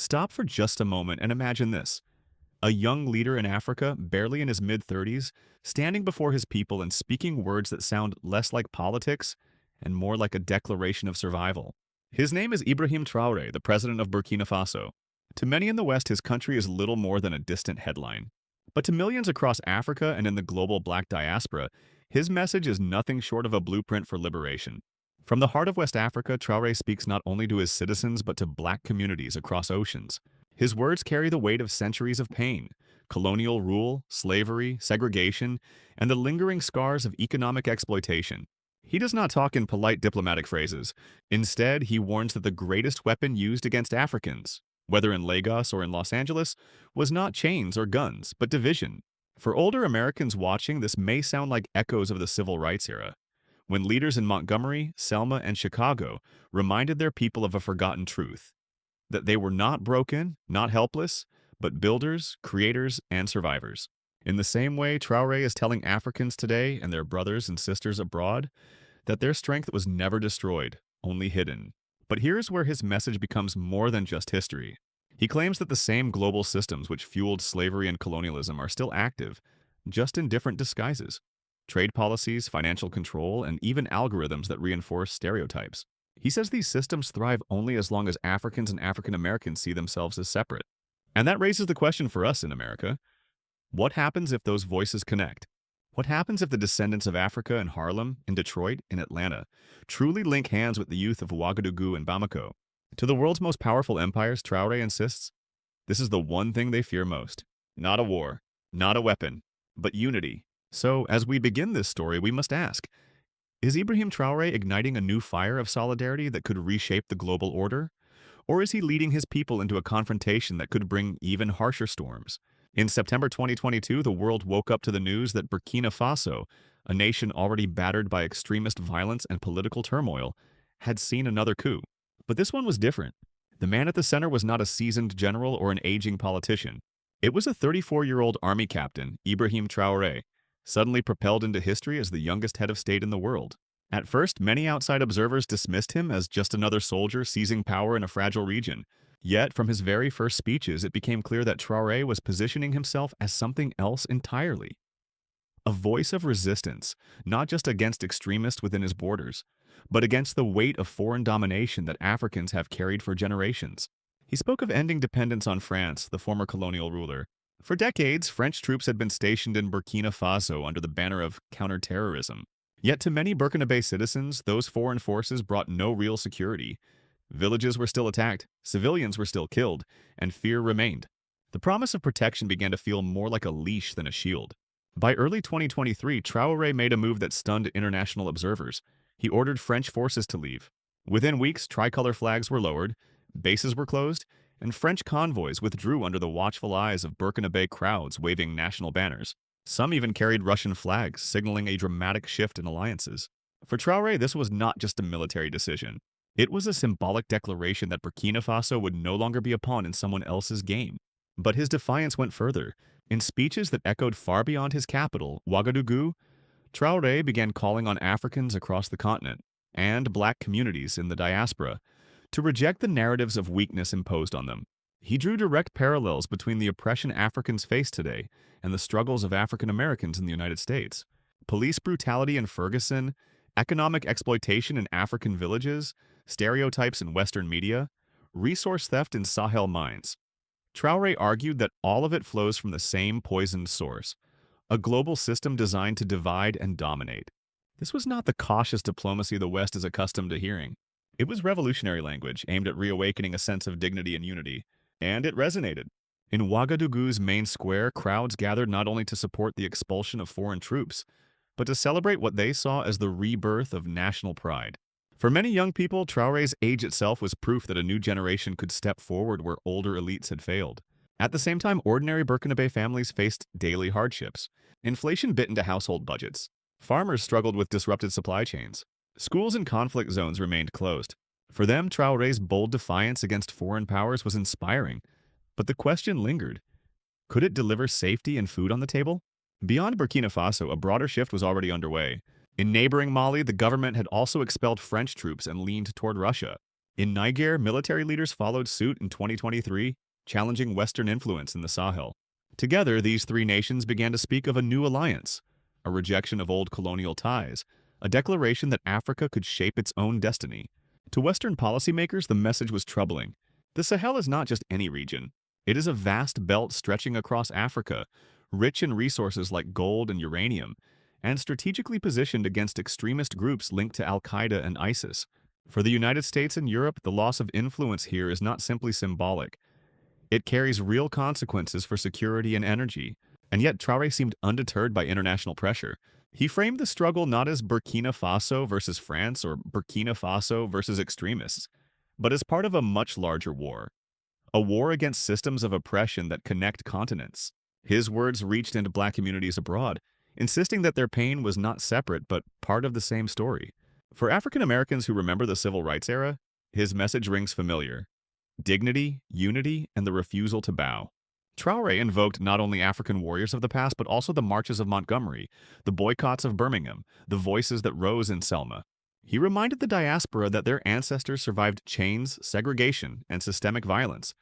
Stop for just a moment and imagine this. A young leader in Africa, barely in his mid-30s, standing before his people and speaking words that sound less like politics and more like a declaration of survival. His name is Ibrahim Traoré, the president of Burkina Faso. To many in the West, his country is little more than a distant headline. But to millions across Africa and in the global black diaspora, his message is nothing short of a blueprint for liberation. From the heart of West Africa, Traoré speaks not only to his citizens but to black communities across oceans. His words carry the weight of centuries of pain, colonial rule, slavery, segregation, and the lingering scars of economic exploitation. He does not talk in polite diplomatic phrases. Instead, he warns that the greatest weapon used against Africans, whether in Lagos or in Los Angeles, was not chains or guns, but division. For older Americans watching, this may sound like echoes of the civil rights era, when leaders in Montgomery, Selma, and Chicago reminded their people of a forgotten truth, that they were not broken, not helpless, but builders, creators, and survivors. In the same way, Traoré is telling Africans today and their brothers and sisters abroad that their strength was never destroyed, only hidden. But here's where his message becomes more than just history. He claims that the same global systems which fueled slavery and colonialism are still active, just in different disguises. Trade policies, financial control, and even algorithms that reinforce stereotypes. He says these systems thrive only as long as Africans and African Americans see themselves as separate. And that raises the question for us in America. What happens if those voices connect? What happens if the descendants of Africa in Harlem, in Detroit, in Atlanta, truly link hands with the youth of Ouagadougou and Bamako? To the world's most powerful empires, Traoré insists, this is the one thing they fear most. Not a war, not a weapon, but unity. So, as we begin this story, we must ask, is Ibrahim Traoré igniting a new fire of solidarity that could reshape the global order? Or is he leading his people into a confrontation that could bring even harsher storms? In September 2022, the world woke up to the news that Burkina Faso, a nation already battered by extremist violence and political turmoil, had seen another coup. But this one was different. The man at the center was not a seasoned general or an aging politician. It was a 34-year-old army captain, Ibrahim Traoré, suddenly propelled into history as the youngest head of state in the world. At first, many outside observers dismissed him as just another soldier seizing power in a fragile region. Yet, from his very first speeches, it became clear that Traoré was positioning himself as something else entirely. A voice of resistance, not just against extremists within his borders, but against the weight of foreign domination that Africans have carried for generations. He spoke of ending dependence on France, the former colonial ruler. For decades, French troops had been stationed in Burkina Faso under the banner of counterterrorism. Yet to many Burkinabe citizens, those foreign forces brought no real security. Villages were still attacked, civilians were still killed, and fear remained. The promise of protection began to feel more like a leash than a shield. By early 2023, Traoré made a move that stunned international observers. He ordered French forces to leave. Within weeks, tricolor flags were lowered, bases were closed, and French convoys withdrew under the watchful eyes of Burkinabe crowds waving national banners. Some even carried Russian flags, signaling a dramatic shift in alliances. For Traoré, this was not just a military decision. It was a symbolic declaration that Burkina Faso would no longer be a pawn in someone else's game. But his defiance went further. In speeches that echoed far beyond his capital, Ouagadougou, Traoré began calling on Africans across the continent, and black communities in the diaspora, to reject the narratives of weakness imposed on them. He drew direct parallels between the oppression Africans face today and the struggles of African Americans in the United States. Police brutality in Ferguson, economic exploitation in African villages, stereotypes in Western media, resource theft in Sahel mines. Traoré argued that all of it flows from the same poisoned source, a global system designed to divide and dominate. This was not the cautious diplomacy the West is accustomed to hearing. It was revolutionary language aimed at reawakening a sense of dignity and unity, and it resonated. In Ouagadougou's main square, crowds gathered not only to support the expulsion of foreign troops, but to celebrate what they saw as the rebirth of national pride. For many young people, Traoré's age itself was proof that a new generation could step forward where older elites had failed. At the same time, ordinary Burkinabe families faced daily hardships. Inflation bit into household budgets. Farmers struggled with disrupted supply chains. Schools in conflict zones remained closed. For them, Traoré's bold defiance against foreign powers was inspiring. But the question lingered. Could it deliver safety and food on the table? Beyond Burkina Faso, a broader shift was already underway. In neighboring Mali, the government had also expelled French troops and leaned toward Russia. In Niger, military leaders followed suit in 2023, challenging Western influence in the Sahel. Together, these three nations began to speak of a new alliance, a rejection of old colonial ties, a declaration that Africa could shape its own destiny. To Western policymakers, the message was troubling. The Sahel is not just any region. It is a vast belt stretching across Africa, rich in resources like gold and uranium, and strategically positioned against extremist groups linked to Al-Qaeda and ISIS. For the United States and Europe, the loss of influence here is not simply symbolic. It carries real consequences for security and energy. And yet Traoré seemed undeterred by international pressure. He framed the struggle not as Burkina Faso versus France or Burkina Faso versus extremists, but as part of a much larger war. A war against systems of oppression that connect continents. His words reached into Black communities abroad, insisting that their pain was not separate but part of the same story. For African Americans who remember the civil rights era, his message rings familiar. Dignity, unity, and the refusal to bow. Traoré invoked not only African warriors of the past but also the marches of Montgomery, the boycotts of Birmingham, the voices that rose in Selma. He reminded the diaspora that their ancestors survived chains, segregation, and systemic violence,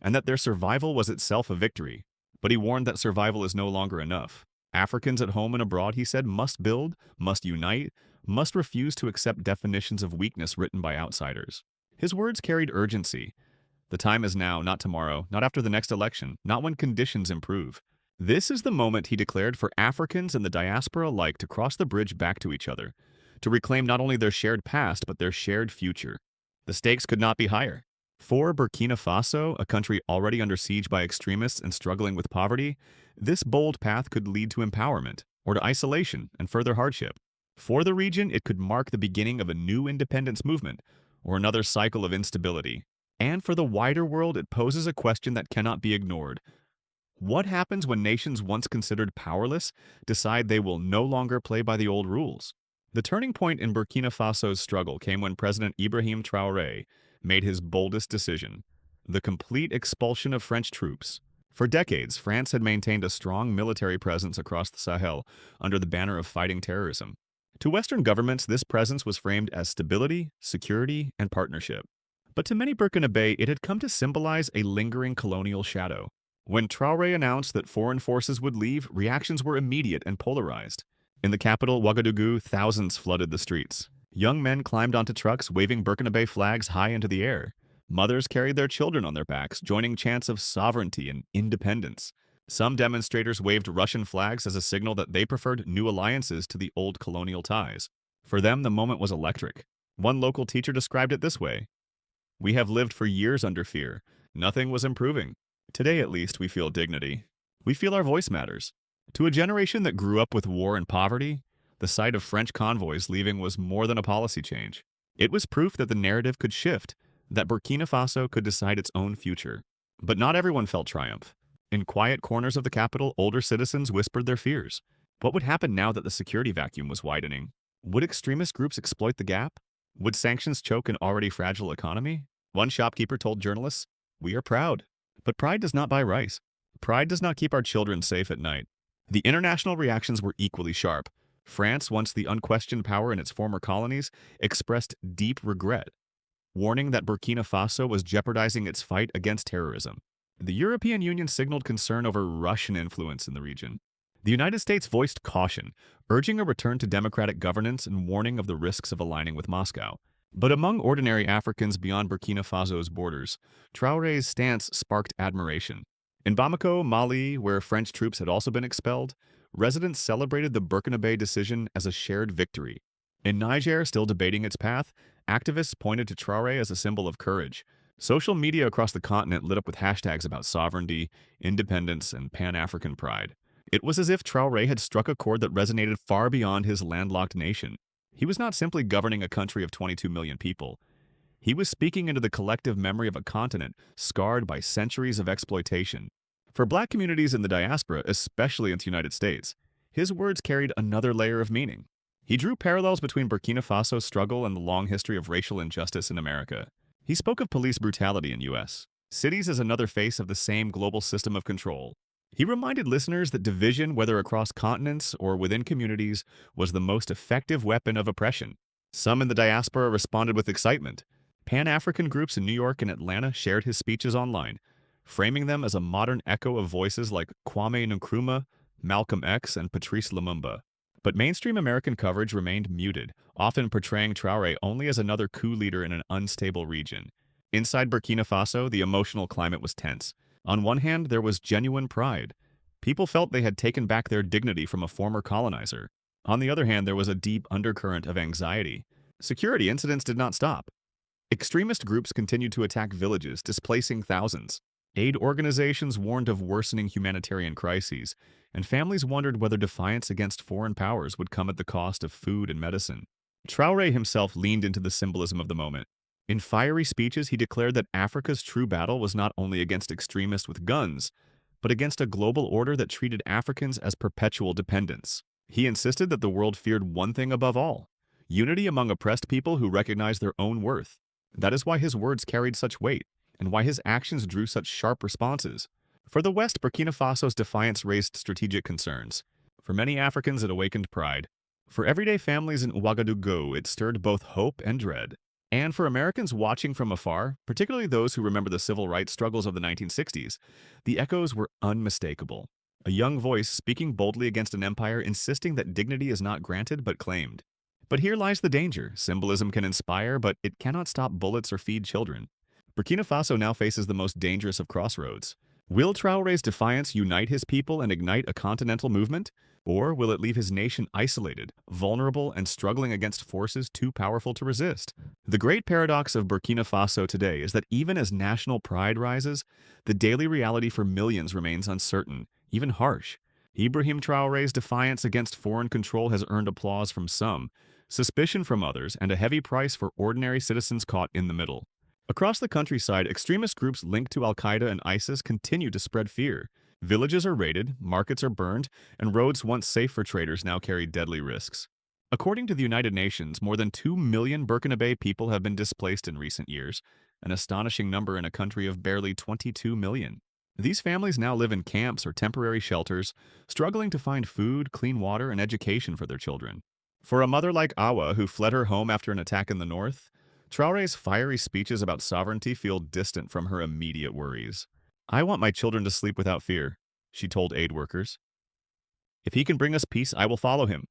and that their survival was itself a victory. But he warned that survival is no longer enough. Africans at home and abroad, he said, must build, must unite, must refuse to accept definitions of weakness written by outsiders. His words carried urgency. The time is now, not tomorrow, not after the next election, not when conditions improve. This is the moment, he declared, for Africans and the diaspora alike to cross the bridge back to each other, to reclaim not only their shared past but their shared future. The stakes could not be higher. For Burkina Faso, a country already under siege by extremists and struggling with poverty, this bold path could lead to empowerment, or to isolation and further hardship. For the region, it could mark the beginning of a new independence movement, or another cycle of instability. And for the wider world, it poses a question that cannot be ignored. What happens when nations once considered powerless decide they will no longer play by the old rules? The turning point in Burkina Faso's struggle came when President Ibrahim Traoré made his boldest decision: the complete expulsion of French troops. For decades, France had maintained a strong military presence across the Sahel under the banner of fighting terrorism. To Western governments, this presence was framed as stability, security, and partnership. But to many Burkinabe, it had come to symbolize a lingering colonial shadow. When Traoré announced that foreign forces would leave, reactions were immediate and polarized. In the capital, Ouagadougou, thousands flooded the streets. Young men climbed onto trucks, waving Burkinabe flags high into the air. Mothers carried their children on their backs, joining chants of sovereignty and independence. Some demonstrators waved Russian flags as a signal that they preferred new alliances to the old colonial ties. For them, the moment was electric. One local teacher described it this way: "We have lived for years under fear. Nothing was improving. Today, at least, we feel dignity. We feel our voice matters." To a generation that grew up with war and poverty, the sight of French convoys leaving was more than a policy change. It was proof that the narrative could shift, that Burkina Faso could decide its own future. But not everyone felt triumph. In quiet corners of the capital, older citizens whispered their fears. What would happen now that the security vacuum was widening? Would extremist groups exploit the gap? Would sanctions choke an already fragile economy? One shopkeeper told journalists, "We are proud. But pride does not buy rice. Pride does not keep our children safe at night." The international reactions were equally sharp. France, once the unquestioned power in its former colonies, expressed deep regret, warning that Burkina Faso was jeopardizing its fight against terrorism. The European Union signaled concern over Russian influence in the region. The United States voiced caution, urging a return to democratic governance and warning of the risks of aligning with Moscow. But among ordinary Africans beyond Burkina Faso's borders, Traoré's stance sparked admiration. In Bamako, Mali, where French troops had also been expelled, residents celebrated the Burkinabe decision as a shared victory. In Niger, still debating its path, activists pointed to Traoré as a symbol of courage. Social media across the continent lit up with hashtags about sovereignty, independence, and Pan-African pride. It was as if Traoré had struck a chord that resonated far beyond his landlocked nation. He was not simply governing a country of 22 million people. He was speaking into the collective memory of a continent scarred by centuries of exploitation. For Black communities in the diaspora, especially in the United States, his words carried another layer of meaning. He drew parallels between Burkina Faso's struggle and the long history of racial injustice in America. He spoke of police brutality in U.S. cities as another face of the same global system of control. He reminded listeners that division, whether across continents or within communities, was the most effective weapon of oppression. Some in the diaspora responded with excitement. Pan-African groups in New York and Atlanta shared his speeches online, framing them as a modern echo of voices like Kwame Nkrumah, Malcolm X, and Patrice Lumumba. But mainstream American coverage remained muted, often portraying Traoré only as another coup leader in an unstable region. Inside Burkina Faso, the emotional climate was tense. On one hand, there was genuine pride. People felt they had taken back their dignity from a former colonizer. On the other hand, there was a deep undercurrent of anxiety. Security incidents did not stop. Extremist groups continued to attack villages, displacing thousands. Aid organizations warned of worsening humanitarian crises, and families wondered whether defiance against foreign powers would come at the cost of food and medicine. Traoré himself leaned into the symbolism of the moment. In fiery speeches, he declared that Africa's true battle was not only against extremists with guns, but against a global order that treated Africans as perpetual dependents. He insisted that the world feared one thing above all: unity among oppressed people who recognized their own worth. That is why his words carried such weight, and why his actions drew such sharp responses. For the West, Burkina Faso's defiance raised strategic concerns. For many Africans, it awakened pride. For everyday families in Ouagadougou, it stirred both hope and dread. And for Americans watching from afar, particularly those who remember the civil rights struggles of the 1960s, the echoes were unmistakable. A young voice speaking boldly against an empire insisting that dignity is not granted but claimed. But here lies the danger. Symbolism can inspire, but it cannot stop bullets or feed children. Burkina Faso now faces the most dangerous of crossroads. Will Traoré's defiance unite his people and ignite a continental movement? Or will it leave his nation isolated, vulnerable, and struggling against forces too powerful to resist? The great paradox of Burkina Faso today is that even as national pride rises, the daily reality for millions remains uncertain, even harsh. Ibrahim Traoré's defiance against foreign control has earned applause from some, suspicion from others, and a heavy price for ordinary citizens caught in the middle. Across the countryside, extremist groups linked to Al-Qaeda and ISIS continue to spread fear. Villages are raided, markets are burned, and roads once safe for traders now carry deadly risks. According to the United Nations, more than 2 million Burkinabe people have been displaced in recent years, an astonishing number in a country of barely 22 million. These families now live in camps or temporary shelters, struggling to find food, clean water, and education for their children. For a mother like Awa, who fled her home after an attack in the north, Traoré's fiery speeches about sovereignty feel distant from her immediate worries. "I want my children to sleep without fear," she told aid workers. "If he can bring us peace, I will follow him.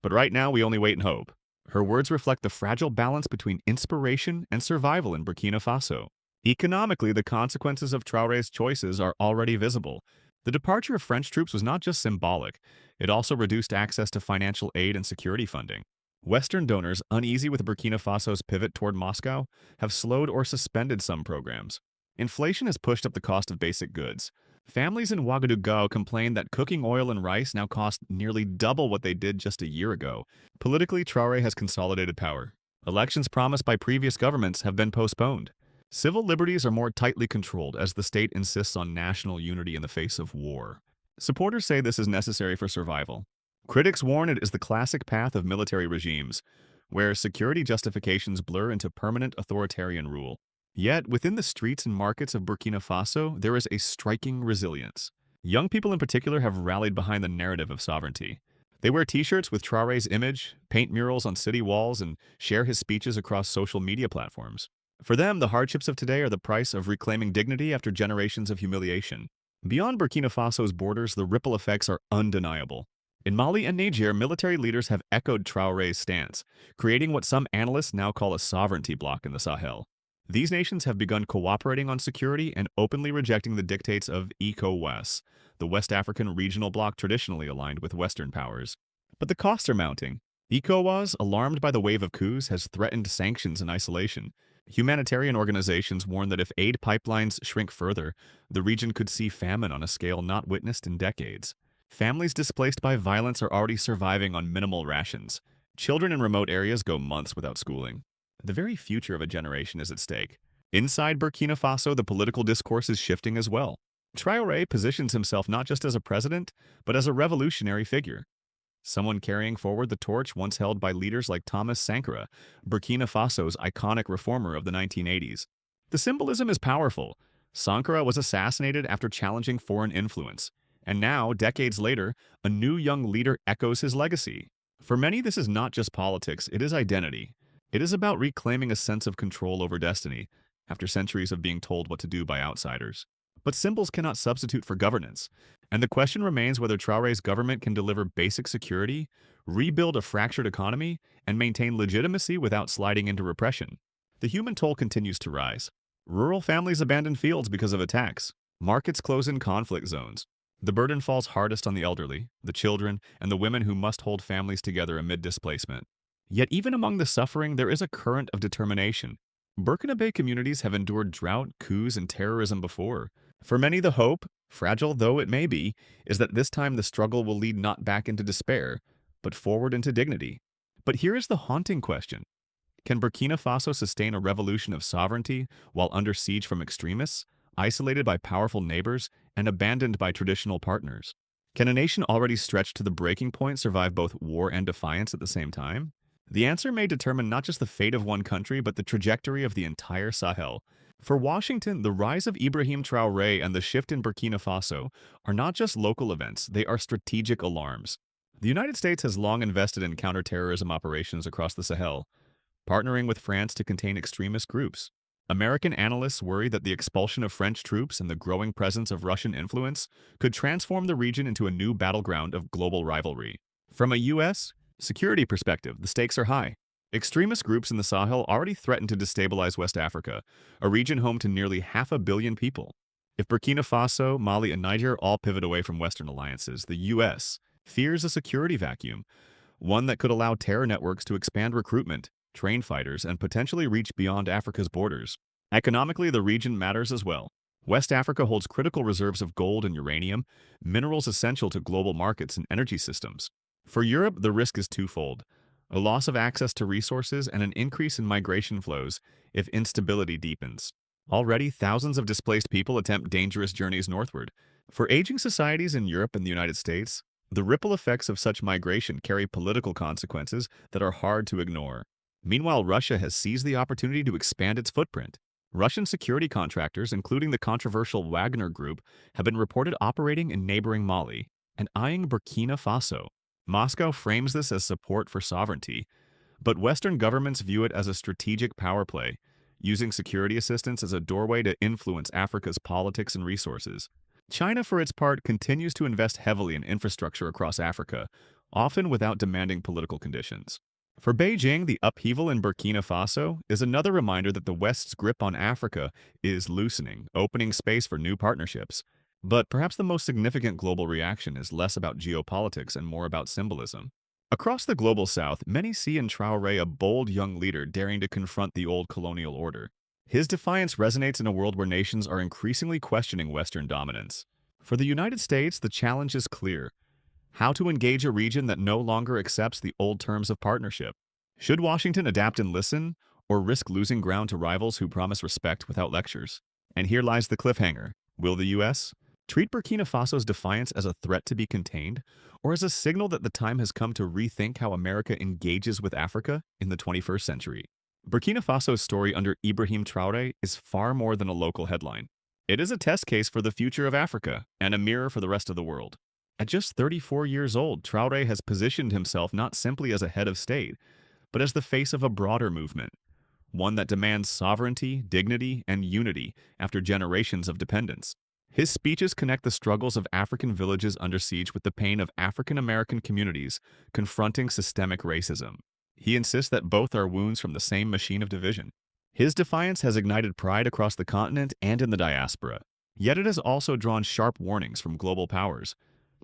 But right now, we only wait and hope." Her words reflect the fragile balance between inspiration and survival in Burkina Faso. Economically, the consequences of Traoré's choices are already visible. The departure of French troops was not just symbolic, it also reduced access to financial aid and security funding. Western donors, uneasy with Burkina Faso's pivot toward Moscow, have slowed or suspended some programs. Inflation has pushed up the cost of basic goods. Families in Ouagadougou complain that cooking oil and rice now cost nearly double what they did just a year ago. Politically, Traoré has consolidated power. Elections promised by previous governments have been postponed. Civil liberties are more tightly controlled as the state insists on national unity in the face of war. Supporters say this is necessary for survival. Critics warn it is the classic path of military regimes, where security justifications blur into permanent authoritarian rule. Yet, within the streets and markets of Burkina Faso, there is a striking resilience. Young people in particular have rallied behind the narrative of sovereignty. They wear t-shirts with Traoré's image, paint murals on city walls, and share his speeches across social media platforms. For them, the hardships of today are the price of reclaiming dignity after generations of humiliation. Beyond Burkina Faso's borders, the ripple effects are undeniable. In Mali and Niger, military leaders have echoed Traoré's stance, creating what some analysts now call a sovereignty bloc in the Sahel. These nations have begun cooperating on security and openly rejecting the dictates of ECOWAS, the West African regional bloc traditionally aligned with Western powers. But the costs are mounting. ECOWAS, alarmed by the wave of coups, has threatened sanctions and isolation. Humanitarian organizations warn that if aid pipelines shrink further, the region could see famine on a scale not witnessed in decades. Families displaced by violence are already surviving on minimal rations. Children in remote areas go months without schooling. The very future of a generation is at stake. Inside Burkina Faso, the political discourse is shifting as well. Traoré positions himself not just as a president, but as a revolutionary figure. Someone carrying forward the torch once held by leaders like Thomas Sankara, Burkina Faso's iconic reformer of the 1980s. The symbolism is powerful. Sankara was assassinated after challenging foreign influence. And now, decades later, a new young leader echoes his legacy. For many, this is not just politics, it is identity. It is about reclaiming a sense of control over destiny after centuries of being told what to do by outsiders. But symbols cannot substitute for governance, and the question remains whether Traoré's government can deliver basic security, rebuild a fractured economy, and maintain legitimacy without sliding into repression. The human toll continues to rise. Rural families abandon fields because of attacks. Markets close in conflict zones. The burden falls hardest on the elderly, the children, and the women who must hold families together amid displacement. Yet even among the suffering, there is a current of determination. Burkina Faso communities have endured drought, coups, and terrorism before. For many, the hope, fragile though it may be, is that this time the struggle will lead not back into despair, but forward into dignity. But here is the haunting question. Can Burkina Faso sustain a revolution of sovereignty while under siege from extremists, isolated by powerful neighbors, and abandoned by traditional partners? Can a nation already stretched to the breaking point survive both war and defiance at the same time? The answer may determine not just the fate of one country, but the trajectory of the entire Sahel. For Washington, the rise of Ibrahim Traoré and the shift in Burkina Faso are not just local events, they are strategic alarms. The United States has long invested in counterterrorism operations across the Sahel, partnering with France to contain extremist groups. American analysts worry that the expulsion of French troops and the growing presence of Russian influence could transform the region into a new battleground of global rivalry. From a U.S. security perspective, the stakes are high. Extremist groups in the Sahel already threaten to destabilize West Africa, a region home to nearly 500 million people. If Burkina Faso, Mali, and Niger all pivot away from Western alliances, the U.S. fears a security vacuum, one that could allow terror networks to expand recruitment, train fighters, and potentially reach beyond Africa's borders. Economically, the region matters as well. West Africa holds critical reserves of gold and uranium, minerals essential to global markets and energy systems. For Europe, the risk is twofold: a loss of access to resources and an increase in migration flows if instability deepens. Already, thousands of displaced people attempt dangerous journeys northward. For aging societies in Europe and the United States, the ripple effects of such migration carry political consequences that are hard to ignore. Meanwhile, Russia has seized the opportunity to expand its footprint. Russian security contractors, including the controversial Wagner Group, have been reported operating in neighboring Mali and eyeing Burkina Faso. Moscow frames this as support for sovereignty, but Western governments view it as a strategic power play, using security assistance as a doorway to influence Africa's politics and resources. China, for its part, continues to invest heavily in infrastructure across Africa, often without demanding political conditions. For Beijing, the upheaval in Burkina Faso is another reminder that the West's grip on Africa is loosening, opening space for new partnerships. But perhaps the most significant global reaction is less about geopolitics and more about symbolism. Across the global south, many see in Traoré a bold young leader daring to confront the old colonial order. His defiance resonates in a world where nations are increasingly questioning Western dominance. For the United States, the challenge is clear: how to engage a region that no longer accepts the old terms of partnership. Should Washington adapt and listen, or risk losing ground to rivals who promise respect without lectures? And here lies the cliffhanger. Will the U.S. treat Burkina Faso's defiance as a threat to be contained, or as a signal that the time has come to rethink how America engages with Africa in the 21st century? Burkina Faso's story under Ibrahim Traoré is far more than a local headline. It is a test case for the future of Africa and a mirror for the rest of the world. At just 34 years old, Traoré has positioned himself not simply as a head of state, but as the face of a broader movement, one that demands sovereignty, dignity, and unity after generations of dependence. His speeches connect the struggles of African villages under siege with the pain of African American communities confronting systemic racism. He insists that both are wounds from the same machine of division. His defiance has ignited pride across the continent and in the diaspora, yet it has also drawn sharp warnings from global powers,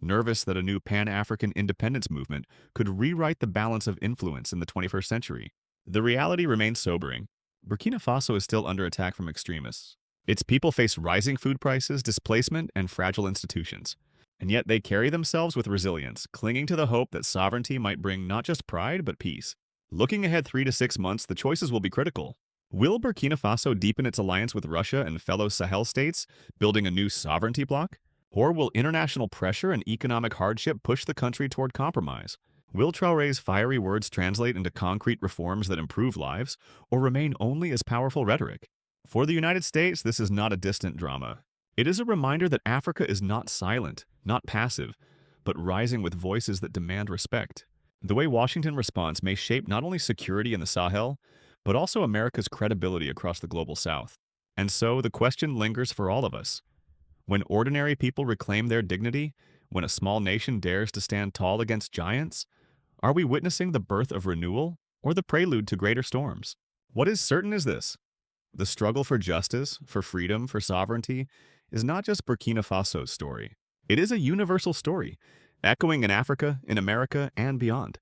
nervous that a new Pan-African independence movement could rewrite the balance of influence in the 21st century. The reality remains sobering. Burkina Faso is still under attack from extremists. Its people face rising food prices, displacement, and fragile institutions. And yet they carry themselves with resilience, clinging to the hope that sovereignty might bring not just pride, but peace. Looking ahead 3 to 6 months, the choices will be critical. Will Burkina Faso deepen its alliance with Russia and fellow Sahel states, building a new sovereignty bloc? Or will international pressure and economic hardship push the country toward compromise? Will Traoré's fiery words translate into concrete reforms that improve lives, or remain only as powerful rhetoric? For the United States, this is not a distant drama. It is a reminder that Africa is not silent, not passive, but rising with voices that demand respect. The way Washington responds may shape not only security in the Sahel, but also America's credibility across the global south. And so the question lingers for all of us. When ordinary people reclaim their dignity, when a small nation dares to stand tall against giants, are we witnessing the birth of renewal or the prelude to greater storms? What is certain is this: the struggle for justice, for freedom, for sovereignty is not just Burkina Faso's story. It is a universal story, echoing in Africa, in America, and beyond.